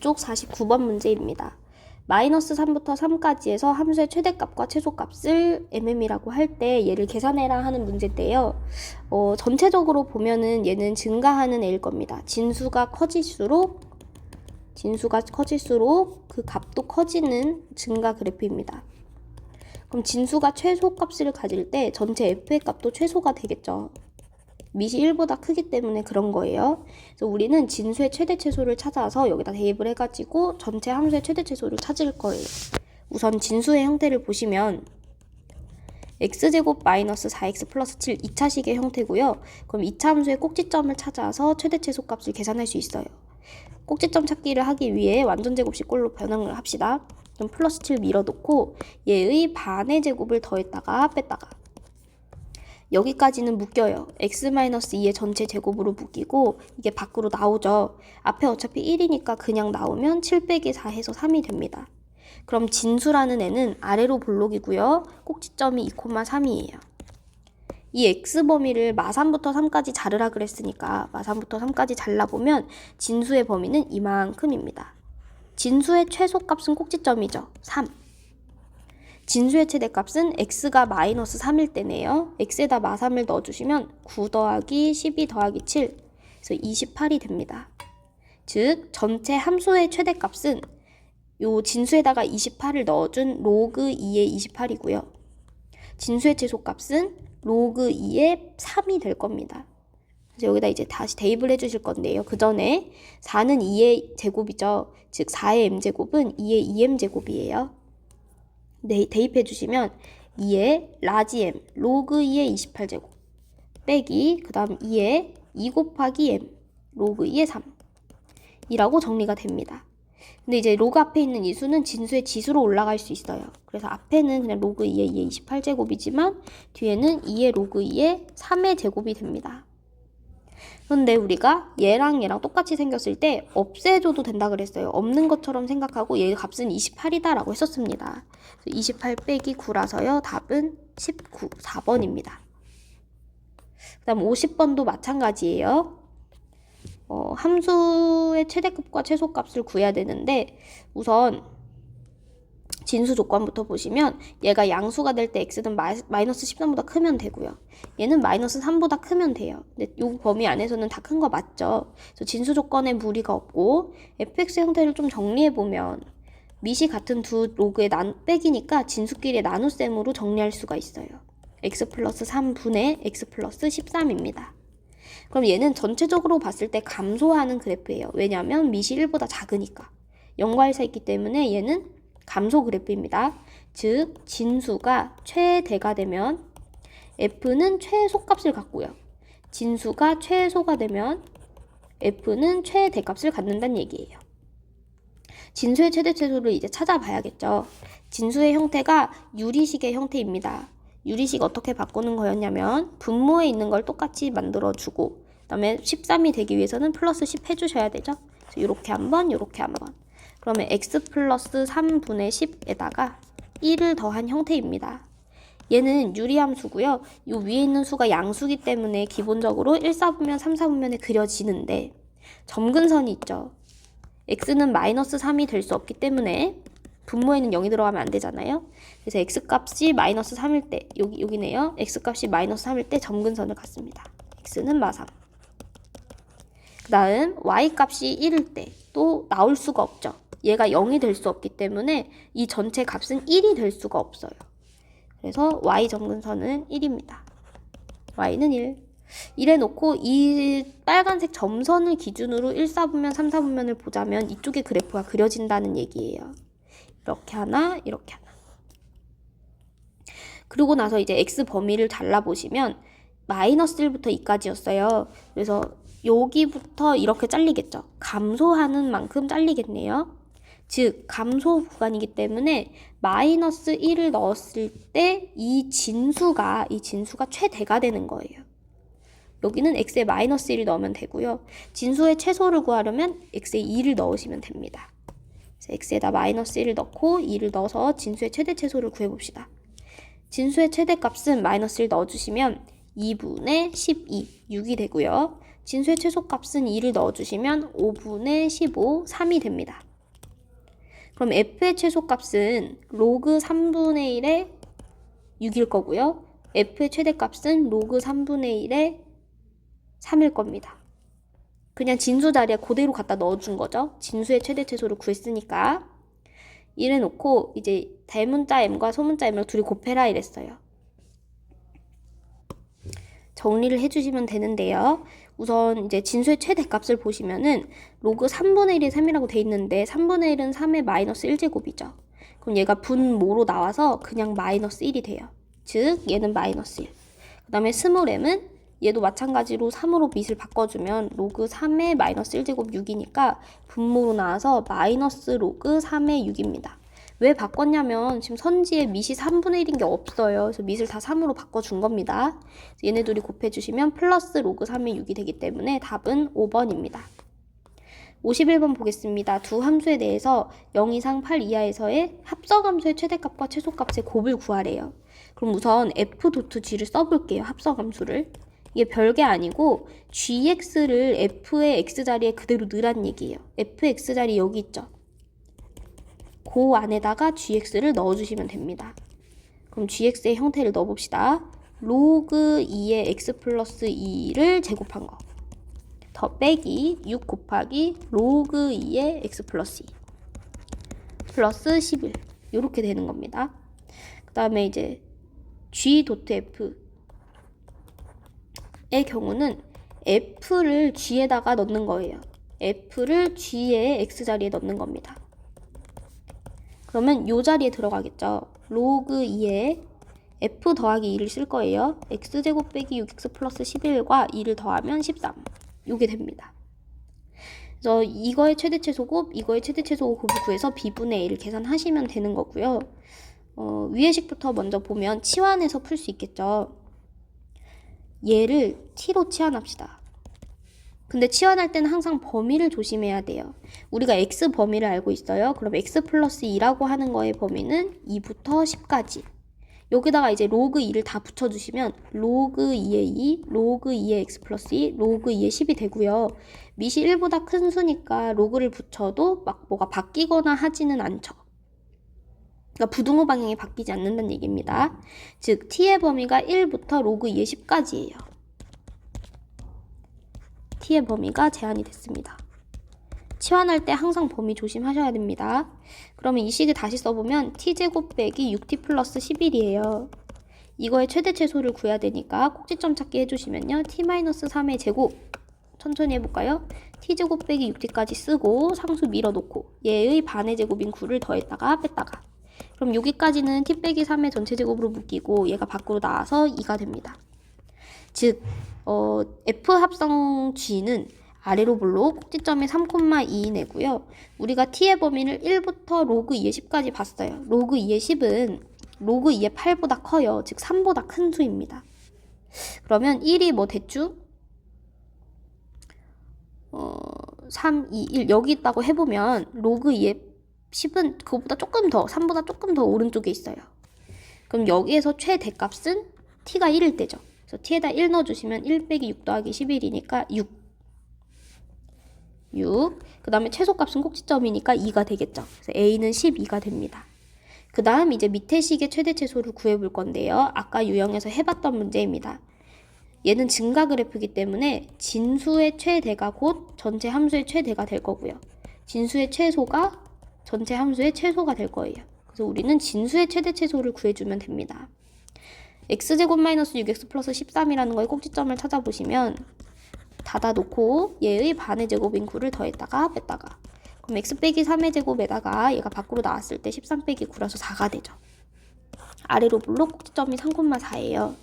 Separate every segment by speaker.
Speaker 1: 이쪽 49번 문제입니다. 마이너스 3부터 3까지에서 함수의 최대값과 최소값을 mm이라고 할 때 얘를 계산해라 하는 문제인데요. 전체적으로 보면은 얘는 증가하는 애일 겁니다. 진수가 커질수록 그 값도 커지는 증가 그래프입니다. 그럼 진수가 최소값을 가질 때 전체 f의 값도 최소가 되겠죠. 밑이 1보다 크기 때문에 그런 거예요. 그래서 우리는 진수의 최대 최소를 찾아서 여기다 대입을 해가지고 전체 함수의 최대 최소를 찾을 거예요. 우선 진수의 형태를 보시면 x제곱 마이너스 4x 플러스 7 2차식의 형태고요. 그럼 2차 함수의 꼭지점을 찾아서 최대 최소값을 계산할 수 있어요. 꼭지점 찾기를 하기 위해 완전제곱식 꼴로 변형을 합시다. 그럼 플러스 7 밀어놓고 얘의 반의 제곱을 더했다가 뺐다가 여기까지는 묶여요. x-2의 전체 제곱으로 묶이고 이게 밖으로 나오죠. 앞에 어차피 1이니까 그냥 나오면 7 빼기 4 해서 3이 됩니다. 그럼 진수라는 애는 아래로 볼록이고요. 꼭지점이 2,3이에요. 이 x범위를 마3부터 3까지 자르라 그랬으니까 마3부터 3까지 잘라보면 진수의 범위는 이만큼입니다. 진수의 최소값은 꼭지점이죠. 3. 진수의 최대값은 x가 마이너스 3일 때네요. x에다 마3을 넣어주시면 9 더하기 12 더하기 7, 그래서 28이 됩니다. 즉 전체 함수의 최대값은 요 진수에다가 28을 넣어준 로그 2의 28이고요. 진수의 최소값은 로그 2의 3이 될 겁니다. 그래서 여기다 이제 다시 대입을 해주실 건데요. 그 전에 4는 2의 제곱이죠. 즉 4의 m제곱은 2의 2m제곱이에요. 네, 대입해 주시면 2의 라지 m 로그 2의 28제곱 빼기 그 다음 2의 2 곱하기 m 로그 2의 3 이라고 정리가 됩니다. 근데 이제 로그 앞에 있는 이 수는 진수의 지수로 올라갈 수 있어요. 그래서 앞에는 그냥 로그 2의 2의 28제곱이지만 뒤에는 2의 로그 2의 3의 제곱이 됩니다. 그런데 우리가 얘랑 똑같이 생겼을 때 없애줘도 된다 그랬어요. 없는 것처럼 생각하고 얘 값은 28이다 라고 했었습니다. 28 빼기 9라서요. 답은 19, 4번입니다. 그 다음 50번도 마찬가지예요. 함수의 최대값과 최소값을 구해야 되는데 우선 진수 조건부터 보시면 얘가 양수가 될 때 x는 마이너스 13보다 크면 되고요. 얘는 마이너스 3보다 크면 돼요. 근데 이 범위 안에서는 다 큰 거 맞죠? 그래서 진수 조건에 무리가 없고 fx 형태를 좀 정리해보면 밑이 같은 두 로그의 빼기니까 진수끼리의 나눗셈으로 정리할 수가 있어요. x 플러스 3분의 x 플러스 13입니다. 그럼 얘는 전체적으로 봤을 때 감소하는 그래프예요. 왜냐하면 밑이 1보다 작으니까. 0과 1 사이 있기 때문에 얘는 감소 그래프입니다. 즉 진수가 최대가 되면 f는 최소값을 갖고요. 진수가 최소가 되면 f는 최대값을 갖는다는 얘기예요. 진수의 최대 최소를 이제 찾아봐야겠죠. 진수의 형태가 유리식의 형태입니다. 유리식 어떻게 바꾸는 거였냐면 분모에 있는 걸 똑같이 만들어주고 그 다음에 13이 되기 위해서는 플러스 10 해주셔야 되죠. 이렇게 한번 이렇게 한번 그러면 x 플러스 3분의 10에다가 1을 더한 형태입니다. 얘는 유리함수고요. 이 위에 있는 수가 양수기 때문에 기본적으로 1, 4분면, 3, 4분면에 그려지는데 점근선이 있죠. x는 마이너스 3이 될 수 없기 때문에 분모에는 0이 들어가면 안 되잖아요. 그래서 x값이 마이너스 3일 때 여기네요. x값이 마이너스 3일 때 점근선을 갖습니다. x는 마3. 그 다음 y값이 1일 때 또 나올 수가 없죠. 얘가 0이 될 수 없기 때문에 이 전체 값은 1이 될 수가 없어요. 그래서 y 점근선은 1입니다. y는 1. 이래 놓고 이 빨간색 점선을 기준으로 1, 4분면, 3, 4분면을 보자면 이쪽에 그래프가 그려진다는 얘기예요. 이렇게 하나, 이렇게 하나. 그리고 나서 이제 x 범위를 잘라보시면 마이너스 1부터 2까지였어요. 그래서 여기부터 이렇게 잘리겠죠. 감소하는 만큼 잘리겠네요. 즉 감소 구간이기 때문에 마이너스 1을 넣었을 때 이 진수가 최대가 되는 거예요. 여기는 x에 마이너스 1을 넣으면 되고요. 진수의 최소를 구하려면 x에 2를 넣으시면 됩니다. 그래서 x에다 마이너스 1을 넣고 2를 넣어서 진수의 최대 최소를 구해봅시다. 진수의 최대값은 마이너스 1 넣어주시면 2분의 12, 6이 되고요. 진수의 최소값은 2를 넣어주시면 5분의 15, 3이 됩니다. 그럼 f의 최소값은 로그 3분의 1의 6일 거고요. f의 최대값은 로그 3분의 1의 3일 겁니다. 그냥 진수 자리에 그대로 갖다 넣어준 거죠. 진수의 최대 최소를 구했으니까. 이래 놓고 이제 대문자 m과 소문자 m을 둘이 곱해라 이랬어요. 정리를 해주시면 되는데요. 우선 이제 진수의 최대값을 보시면은 로그 3분의 1이 3이라고 돼 있는데 3분의 1은 3의 마이너스 1제곱이죠. 그럼 얘가 분모로 나와서 그냥 마이너스 1이 돼요. 즉 얘는 마이너스 1. 그 다음에 스몰 m은 얘도 마찬가지로 3으로 밑을 바꿔주면 로그 3의 마이너스 1제곱 6이니까 분모로 나와서 마이너스 로그 3의 6입니다. 왜 바꿨냐면 지금 선지에 밑이 3분의 1인 게 없어요. 그래서 밑을 다 3으로 바꿔준 겁니다. 얘네 둘이 곱해주시면 플러스 로그 3의 6이 되기 때문에 답은 5번입니다. 51번 보겠습니다. 두 함수에 대해서 0 이상 8 이하에서의 합성함수의 최대값과 최소값의 곱을 구하래요. 그럼 우선 f.g를 써볼게요. 합성함수를. 이게 별게 아니고 gx를 f의 x자리에 그대로 넣으란 얘기예요. f의 x자리 여기 있죠. 그 안에다가 gx를 넣어주시면 됩니다. 그럼 gx의 형태를 넣어봅시다. 로그 2의 x 플러스 2를 제곱한 거. 더 빼기 6 곱하기 로그 2의 x 플러스 2 플러스 11 이렇게 되는 겁니다. 그 다음에 이제 g.f 의 경우는 f를 g에다가 넣는 거예요. f를 g의 x자리에 넣는 겁니다. 그러면 요 자리에 들어가겠죠. 로그 2에 f 더하기 2를 쓸 거예요. x제곱 빼기 6x 플러스 11과 2를 더하면 13. 요게 됩니다. 그래서 이거의 최대 최소 곱, 이거의 최대 최소 곱을 구해서 b분의 a를 계산하시면 되는 거고요. 위의 식부터 먼저 보면 치환해서 풀 수 있겠죠. 얘를 t로 치환합시다. 근데 치환할 때는 항상 범위를 조심해야 돼요. 우리가 x 범위를 알고 있어요. 그럼 x 플러스 2라고 하는 거의 범위는 2부터 10까지. 여기다가 이제 로그 2를 다 붙여주시면 로그 2의 2, 로그 2의 x 플러스 2, 로그 2의 10이 되고요. 밑이 1보다 큰 수니까 로그를 붙여도 막 뭐가 바뀌거나 하지는 않죠. 그러니까 부등호 방향이 바뀌지 않는다는 얘기입니다. 즉 t의 범위가 1부터 로그 2의 10까지예요. t의 범위가 제한이 됐습니다. 치환할 때 항상 범위 조심하셔야 됩니다. 그러면 이 식을 다시 써보면 t제곱 빼기 6t 플러스 11이에요. 이거의 최대 최소를 구해야 되니까 꼭지점 찾기 해주시면요. t-3의 제곱 천천히 해볼까요? t제곱 빼기 6t까지 쓰고 상수 밀어놓고 얘의 반의 제곱인 9를 더했다가 뺐다가 그럼 여기까지는 t 빼기 3의 전체 제곱으로 묶이고 얘가 밖으로 나와서 2가 됩니다. 즉 f 합성 g는 아래로 볼록 꼭지점에 3,2 내고요. 우리가 t의 범위를 1부터 로그 2의 10까지 봤어요. 로그 2의 10은 로그 2의 8보다 커요. 즉 3보다 큰 수입니다. 그러면 1이 뭐 대충 3, 2, 1 여기 있다고 해보면 로그 2의 10은 그거보다 조금 더 3보다 조금 더 오른쪽에 있어요. 그럼 여기에서 최대값은 t가 1일 때죠. 그래서 t에다 1 넣어주시면 1 빼기 6 더하기 11이니까 6. 그 다음에 최소값은 꼭지점이니까 2가 되겠죠. 그래서 a는 12가 됩니다. 그 다음 이제 밑에 식의 최대 최소를 구해볼 건데요. 아까 유형에서 해봤던 문제입니다. 얘는 증가 그래프이기 때문에 진수의 최대가 곧 전체 함수의 최대가 될 거고요. 진수의 최소가 전체 함수의 최소가 될 거예요. 그래서 우리는 진수의 최대 최소를 구해주면 됩니다. x제곱 마이너스 6x 플러스 13이라는 거에 꼭지점을 찾아보시면 닫아놓고 얘의 반의 제곱인 9를 더했다가 뺐다가 그럼 x 빼기 3의 제곱에다가 얘가 밖으로 나왔을 때 13 빼기 9라서 4가 되죠. 아래로 볼록 꼭지점이 3,4예요.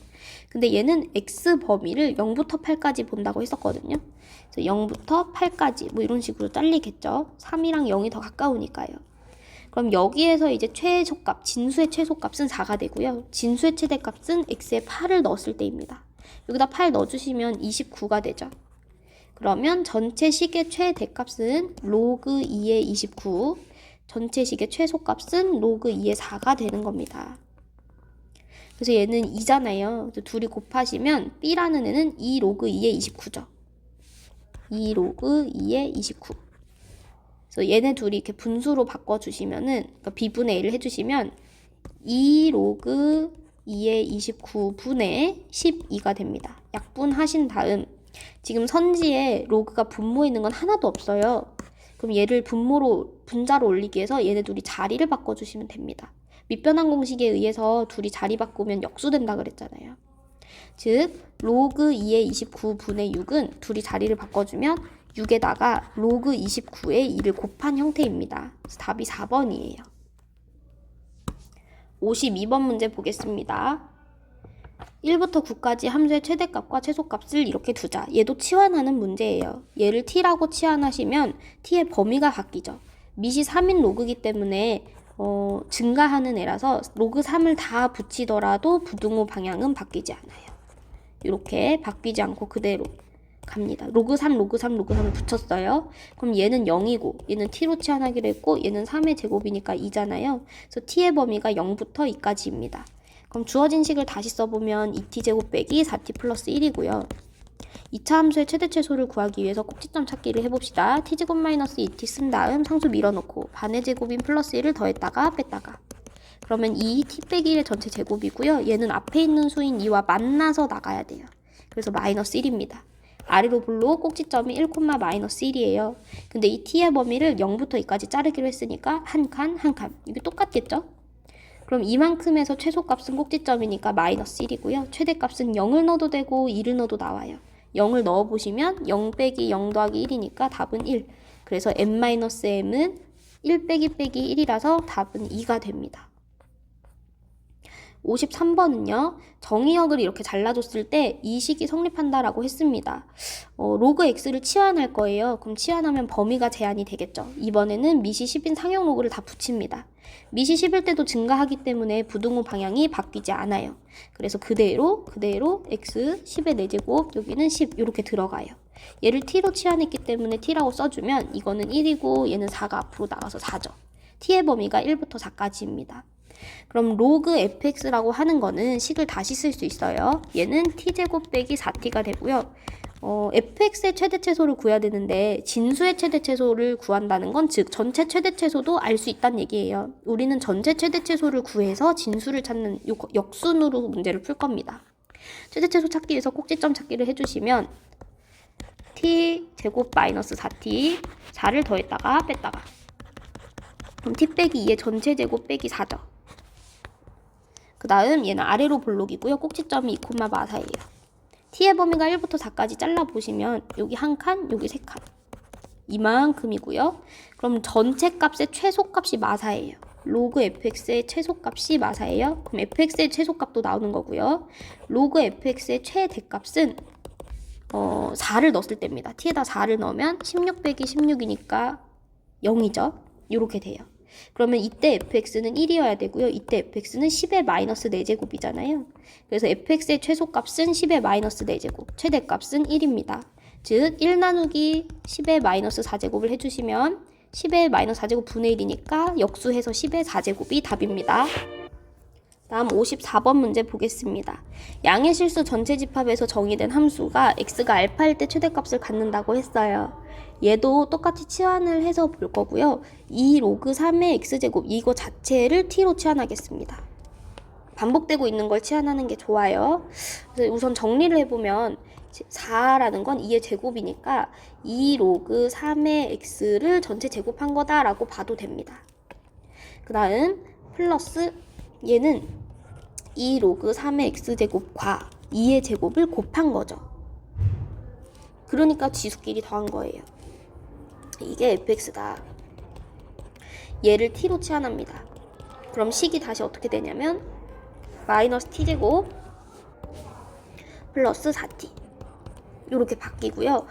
Speaker 1: 근데 얘는 x 범위를 0부터 8까지 본다고 했었거든요. 그래서 0부터 8까지 뭐 이런 식으로 잘리겠죠. 3이랑 0이 더 가까우니까요. 그럼 여기에서 이제 최소값, 진수의 최소값은 4가 되고요. 진수의 최대값은 x에 8을 넣었을 때입니다. 여기다 8 넣어주시면 29가 되죠. 그러면 전체 식의 최대값은 로그 2의 29, 전체 식의 최소값은 로그 2의 4가 되는 겁니다. 그래서 얘는 2잖아요. 그래서 둘이 곱하시면 b라는 애는 2 로그 2의 29죠. 2 로그 2의 29. 그래서 얘네 둘이 이렇게 분수로 바꿔주시면은, 그러니까 b분의 a를 해주시면 2 로그 2의 29분의 12가 됩니다. 약분하신 다음 지금 선지에 로그가 분모에 있는 건 하나도 없어요. 그럼 얘를 분자로 올리기 위해서 얘네 둘이 자리를 바꿔주시면 됩니다. 밑변환 공식에 의해서 둘이 자리 바꾸면 역수된다 그랬잖아요. 즉 로그 2의 29분의 6은 둘이 자리를 바꿔주면 6에다가 로그 29의 2를 곱한 형태입니다. 그래서 답이 4번이에요. 52번 문제 보겠습니다. 1부터 9까지 함수의 최대값과 최소값을 이렇게 두자. 얘도 치환하는 문제예요. 얘를 t라고 치환하시면 t의 범위가 바뀌죠. 밑이 3인 로그이기 때문에 증가하는 애라서 로그 3을 다 붙이더라도 부등호 방향은 바뀌지 않아요. 이렇게 바뀌지 않고 그대로 갑니다. 로그 3, 로그 3, 로그 3을 붙였어요. 그럼 얘는 0이고 얘는 t로 치환하기로 했고 얘는 3의 제곱이니까 2잖아요. 그래서 t의 범위가 0부터 2까지입니다. 그럼 주어진 식을 다시 써보면 2t제곱 빼기 4t 플러스 1이고요. 2차 함수의 최대 최소를 구하기 위해서 꼭지점 찾기를 해봅시다. t제곱 마이너스 2t 쓴 다음 상수 밀어넣고 반의 제곱인 플러스 1을 더했다가 뺐다가 그러면 2t 빼기 1의 전체 제곱이고요. 얘는 앞에 있는 수인 2와 만나서 나가야 돼요. 그래서 마이너스 1입니다. 아래로 볼록 꼭지점이 1, 마이너스 1이에요. 근데 이 t의 범위를 0부터 2까지 자르기로 했으니까 한 칸, 한 칸. 이게 똑같겠죠? 그럼 이만큼에서 최소값은 꼭지점이니까 마이너스 1이고요. 최대값은 0을 넣어도 되고 2를 넣어도 나와요. 0을 넣어보시면 0 빼기 0 더하기 1이니까 답은 1. 그래서 n-m은 1 빼기 1이라서 답은 2가 됩니다. 53번은요. 정의역을 이렇게 잘라줬을 때 이 식이 성립한다라고 했습니다. 로그 x를 치환할 거예요. 그럼 치환하면 범위가 제한이 되겠죠. 이번에는 밑이 10인 상형 로그를 다 붙입니다. 밑이 10일 때도 증가하기 때문에 부등호 방향이 바뀌지 않아요. 그래서 그대로 x 10의 4제곱 여기는 10 이렇게 들어가요. 얘를 t로 치환했기 때문에 t라고 써주면 이거는 1이고 얘는 4가 앞으로 나가서 4죠. t의 범위가 1부터 4까지입니다. 그럼 로그 fx라고 하는 거는 식을 다시 쓸 수 있어요. 얘는 t제곱 빼기 4t가 되고요. fx의 최대 최소를 구해야 되는데 진수의 최대 최소를 구한다는 건 즉 전체 최대 최소도 알 수 있다는 얘기예요. 우리는 전체 최대 최소를 구해서 진수를 찾는 역순으로 문제를 풀 겁니다. 최대 최소 찾기 위해서 꼭지점 찾기를 해주시면 t제곱 마이너스 4t 4를 더했다가 뺐다가 그럼 t 빼기 2의 전체 제곱 빼기 4죠. 그 다음 얘는 아래로 볼록이고요. 꼭지점이 2, 마사예요. t의 범위가 1부터 4까지 잘라보시면 여기 한 칸, 여기 세 칸. 이만큼이고요. 그럼 전체 값의 최소값이 마사예요. 로그 fx의 최소값이 마사예요. 그럼 fx의 최소값도 나오는 거고요. 로그 fx의 최대값은 4를 넣었을 때입니다. t에다 4를 넣으면 16 빼기 16이니까 0이죠. 이렇게 돼요. 그러면 이때 fx는 1이어야 되고요. 이때 fx는 10의 마이너스 4제곱이잖아요. 그래서 fx의 최소값은 10의 마이너스 4제곱, 최대값은 1입니다. 즉 1 나누기 10의 마이너스 4제곱을 해주시면 10의 마이너스 4제곱 분의 1이니까 역수해서 10의 4제곱이 답입니다. 다음 54번 문제 보겠습니다. 양의 실수 전체 집합에서 정의된 함수가 x가 알파일 때 최대값을 갖는다고 했어요. 얘도 똑같이 치환을 해서 볼 거고요. 2 로그 3의 x제곱 이거 자체를 t로 치환하겠습니다. 반복되고 있는 걸 치환하는 게 좋아요. 그래서 우선 정리를 해보면 4라는 건 2의 제곱이니까 2 로그 3의 x를 전체 제곱한 거다라고 봐도 됩니다. 그 다음 플러스 얘는 2 로그 3의 x제곱과 2의 제곱을 곱한 거죠. 그러니까 지수끼리 더한 거예요. 이게 fx다. 얘를 t로 치환합니다. 그럼 식이 다시 어떻게 되냐면 마이너스 t제곱 플러스 4t 이렇게 바뀌고요.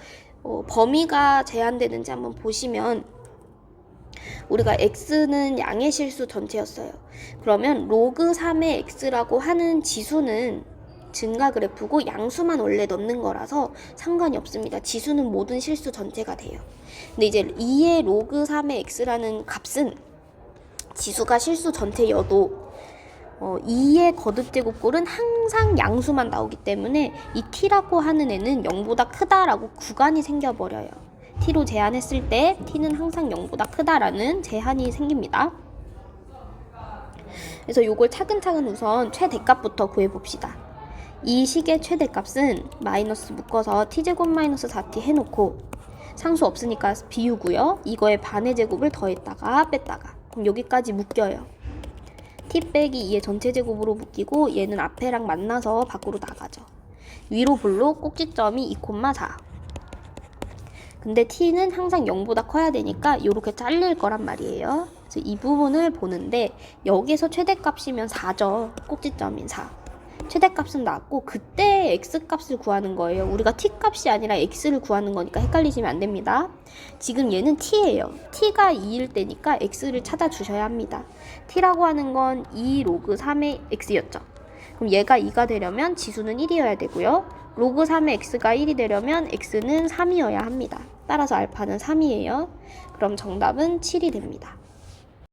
Speaker 1: 범위가 제한되는지 한번 보시면 우리가 x는 양의 실수 전체였어요. 그러면 로그 3의 x라고 하는 지수는 증가 그래프고 양수만 원래 넣는 거라서 상관이 없습니다. 지수는 모든 실수 전체가 돼요. 근데 이제 2의 로그 3의 x라는 값은 지수가 실수 전체여도 2의 거듭제곱꼴은 항상 양수만 나오기 때문에 이 t라고 하는 애는 0보다 크다라고 구간이 생겨버려요. t로 제한했을 때 t는 항상 0보다 크다라는 제한이 생깁니다. 그래서 요걸 차근차근 우선 최대값부터 구해봅시다. 이 식의 최대값은 마이너스 묶어서 t제곱 마이너스 4t 해놓고 상수 없으니까 비우고요. 이거에 반의 제곱을 더했다가 뺐다가 그럼 여기까지 묶여요. t 빼기 2의 전체 제곱으로 묶이고 얘는 앞에랑 만나서 밖으로 나가죠. 위로 볼록 꼭지점이 2,4. 근데 t는 항상 0보다 커야 되니까 이렇게 잘릴 거란 말이에요. 그래서 이 부분을 보는데 여기서 최대값이면 4죠. 꼭지점인 4. 최대값은 나왔고 그때 x값을 구하는 거예요. 우리가 t값이 아니라 x를 구하는 거니까 헷갈리시면 안 됩니다. 지금 얘는 t예요. t가 2일 때니까 x를 찾아주셔야 합니다. t라고 하는 건 2 로그 3의 x였죠. 그럼 얘가 2가 되려면 지수는 1이어야 되고요. 로그 3의 x가 1이 되려면 x는 3이어야 합니다. 따라서 알파는 3이에요. 그럼 정답은 7이 됩니다.